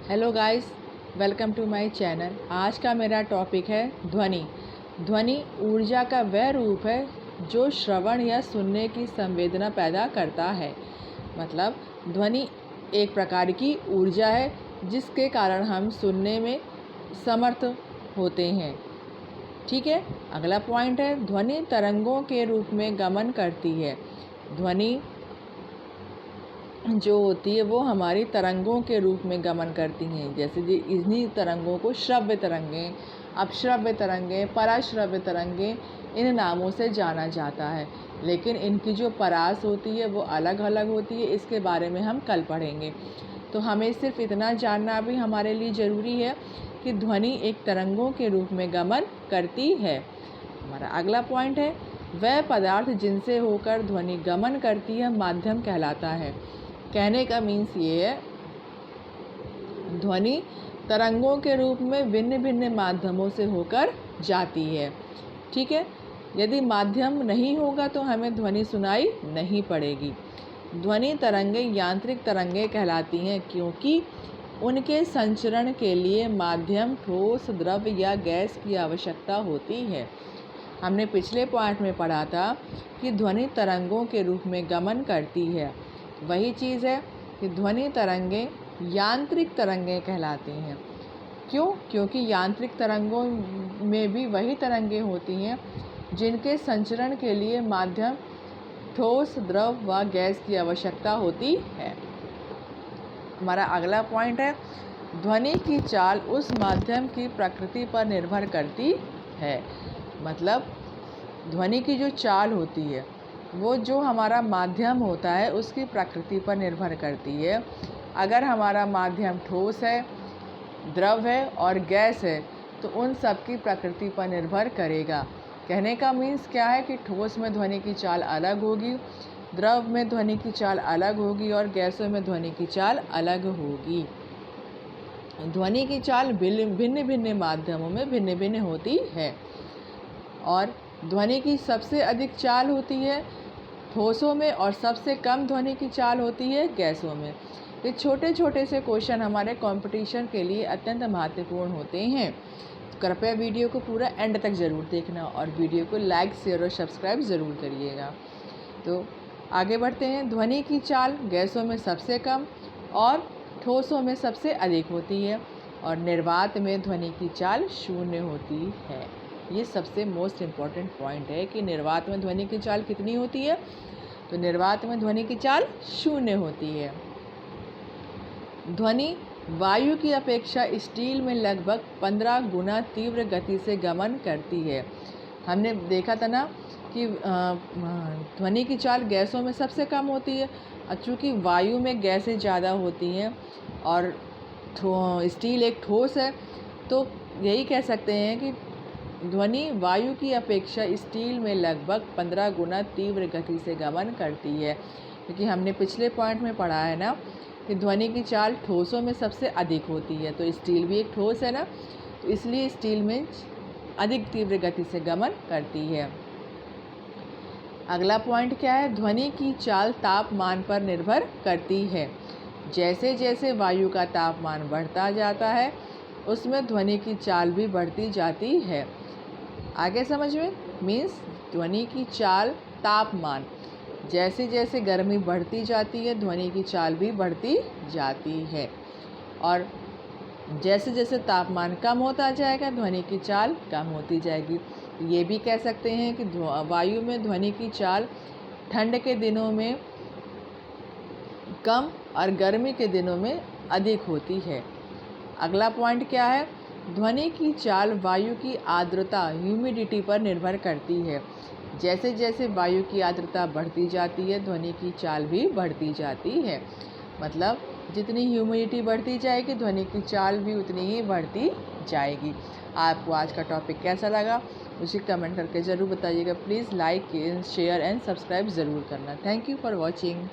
Hello guys, welcome to my channel. आज का मेरा टॉपिक है ध्वनि। ध्वनि ऊर्जा का वह रूप है जो श्रवण या सुनने की संवेदना पैदा करता है। मतलब ध्वनि एक प्रकार की ऊर्जा है जिसके कारण हम सुनने में समर्थ होते हैं। ठीक है, अगला पॉइंट है ध्वनि तरंगों के रूप में गमन करती है। ध्वनि जो होती है वो हमारी तरंगों के रूप में गमन करती हैं। जैसे कि इन्हीं तरंगों को श्रव्य तरंगें, अपश्रव्य तरंगें, पराश्रव्य तरंगें इन नामों से जाना जाता है। लेकिन इनकी जो परास होती है वो अलग अलग होती है, इसके बारे में हम कल पढ़ेंगे। तो हमें सिर्फ इतना जानना भी हमारे लिए ज़रूरी है कि ध्वनि एक तरंगों के रूप में गमन करती है। हमारा अगला पॉइंट है वह पदार्थ जिनसे होकर ध्वनि गमन करती है माध्यम कहलाता है। कहने का मीन्स ये है ध्वनि तरंगों के रूप में भिन्न भिन्न माध्यमों से होकर जाती है। ठीक है, यदि माध्यम नहीं होगा तो हमें ध्वनि सुनाई नहीं पड़ेगी। ध्वनि तरंगें यांत्रिक तरंगें कहलाती हैं क्योंकि उनके संचरण के लिए माध्यम ठोस, द्रव या गैस की आवश्यकता होती है। हमने पिछले पॉइंट में पढ़ा था कि ध्वनि तरंगों के रूप में गमन करती है। वही चीज़ है कि ध्वनि तरंगें यांत्रिक तरंगें कहलाती हैं। क्यों? क्योंकि यांत्रिक तरंगों में भी वही तरंगें होती हैं जिनके संचरण के लिए माध्यम ठोस, द्रव व गैस की आवश्यकता होती है। हमारा अगला पॉइंट है ध्वनि की चाल उस माध्यम की प्रकृति पर निर्भर करती है। मतलब ध्वनि की जो चाल होती है वो जो हमारा माध्यम होता है उसकी प्रकृति पर निर्भर करती है। अगर हमारा माध्यम ठोस है, द्रव है और गैस है तो उन सब की प्रकृति पर निर्भर करेगा। कहने का मीन्स क्या है कि ठोस में ध्वनि की चाल अलग होगी, द्रव में ध्वनि की चाल अलग होगी और गैसों में ध्वनि की चाल अलग होगी। ध्वनि की चाल भिन्न भिन्न माध्यमों में भिन्न भिन्न होती है और ध्वनि की सबसे अधिक चाल होती है ठोसों में और सबसे कम ध्वनि की चाल होती है गैसों में। ये छोटे छोटे से क्वेश्चन हमारे कंपटीशन के लिए अत्यंत महत्वपूर्ण होते हैं। तो कृपया वीडियो को पूरा एंड तक ज़रूर देखना और वीडियो को लाइक, शेयर और सब्सक्राइब ज़रूर करिएगा। तो आगे बढ़ते हैं। ध्वनि की चाल गैसों में सबसे कम और ठोसों में सबसे अधिक होती है और निर्वात में ध्वनि की चाल शून्य होती है। ये सबसे मोस्ट इम्पॉर्टेंट पॉइंट है कि निर्वात में ध्वनि की चाल कितनी होती है। तो निर्वात में ध्वनि की चाल शून्य होती है। ध्वनि वायु की अपेक्षा स्टील में लगभग 15 गुना तीव्र गति से गमन करती है। हमने देखा था ना कि ध्वनि की चाल गैसों में सबसे कम होती है। चूँकि वायु में गैसें ज़्यादा होती हैं और स्टील एक ठोस है, तो यही कह सकते हैं कि ध्वनि वायु की अपेक्षा स्टील में लगभग 15 गुना तीव्र गति से गमन करती है। क्योंकि हमने पिछले पॉइंट में पढ़ा है ना कि ध्वनि की चाल ठोसों में सबसे अधिक होती है। तो स्टील भी एक ठोस है ना, तो इसलिए स्टील में अधिक तीव्र गति से गमन करती है। अगला पॉइंट क्या है? ध्वनि की चाल तापमान पर निर्भर करती है। जैसे जैसे वायु का तापमान बढ़ता जाता है उसमें ध्वनि की चाल भी बढ़ती जाती है। आगे समझ में? मीन्स ध्वनि की चाल तापमान, जैसे जैसे गर्मी बढ़ती जाती है ध्वनि की चाल भी बढ़ती जाती है और जैसे जैसे तापमान कम होता जाएगा ध्वनि की चाल कम होती जाएगी। ये भी कह सकते हैं कि वायु में ध्वनि की चाल ठंड के दिनों में कम और गर्मी के दिनों में अधिक होती है। अगला पॉइंट क्या है? ध्वनि की चाल वायु की आर्द्रता, ह्यूमिडिटी पर निर्भर करती है। जैसे जैसे वायु की आर्द्रता बढ़ती जाती है ध्वनि की चाल भी बढ़ती जाती है। मतलब जितनी ह्यूमिडिटी बढ़ती जाएगी ध्वनि की चाल भी उतनी ही बढ़ती जाएगी। आपको आज का टॉपिक कैसा लगा मुझे कमेंट करके ज़रूर बताइएगा। Please like, share and subscribe ज़रूर करना। Thank you for watching.